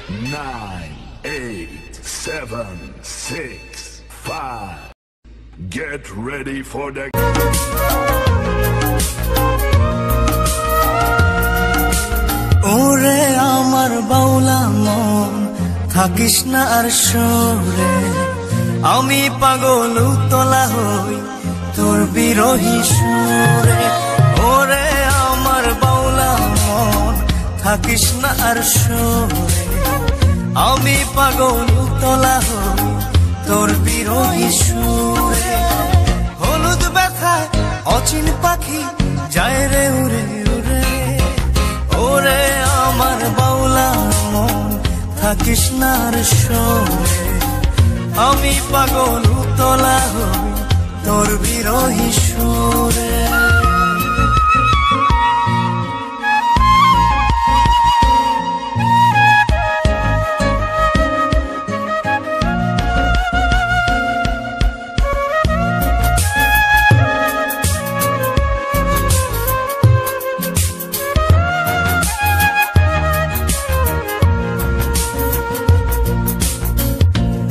9, 8, 7, 6, 5. Get ready for the... ওরে আমার বাউলা মন থাকিস না আর সরে, আমি পাগল উতলা হই তোর বিরহী সুরে। ওরে আমার বাউলা মন থাকিস না আর সরে, আমি পাগল উতলা হই তোর বিরহী সুরে। হলুদ ব্যথায় অচিন পাখি যায় রে উড়ে উড়ে, ওরে আমার বাউলা মন থাকিস না আর সরে, আমি পাগল উতলা হই তোর বিরহী সুরে।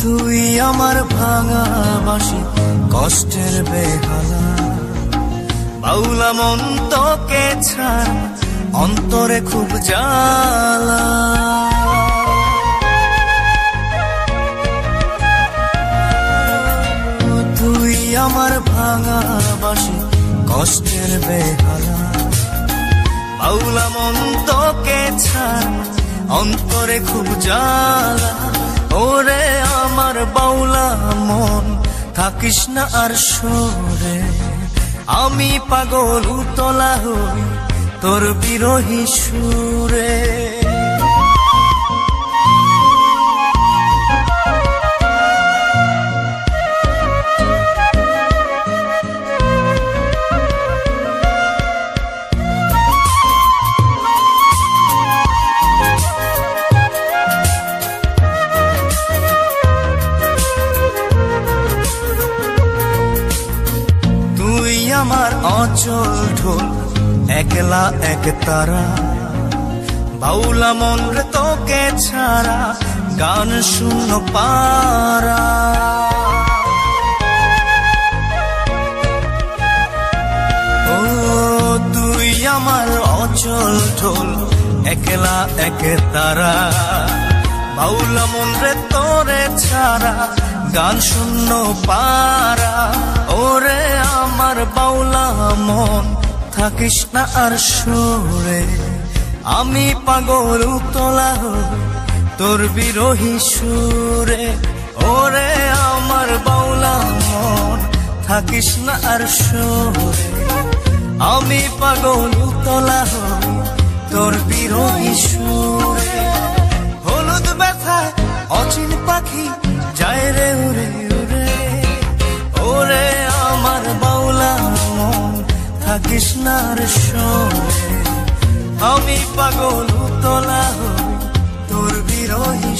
তুই আমার ভাঙা বাঁশি কষ্টের বেহালা, বাউলা মন তোকে ছাড় অন্তরে খুব জ্বালা। তুই আমার ভাঙা বাঁশি কষ্টের বেহালা, বাউলা মন তোকে ছাড় অন্তরে খুব জ্বালা। ওরে আমার বাউলা মন থাকিস না আর সরে, আমি পাগল উতলা হই তোর বিরহী সুরে। আমার অচল ঢোল একলা এক তারা, বাউলা মন রে তোকে ছাড়া গান শূন্য পারা। ও তুই আমার অচল ঢোল একলা এক তারা, বাউলা মন রে তোরে ছাড়া গান শূন্য পারা। ওরে আমার বাউলা মন থাকিস না আর সরে, আমি পাগল উতলা হই তোর বিরহী সুরে। ওরে আমার বাউলা মন থাকিস না আর সরে, আমি পাগল উতলা হই তোর বিরহী সুরে। হলুদ ব্যথায় অচিন পাখি যায় রে উড়ে উড়ে, ওরে আমার বাউলা মন থাকিস না আর সরে, আমি পাগল উতলা হই তোর বিরহী।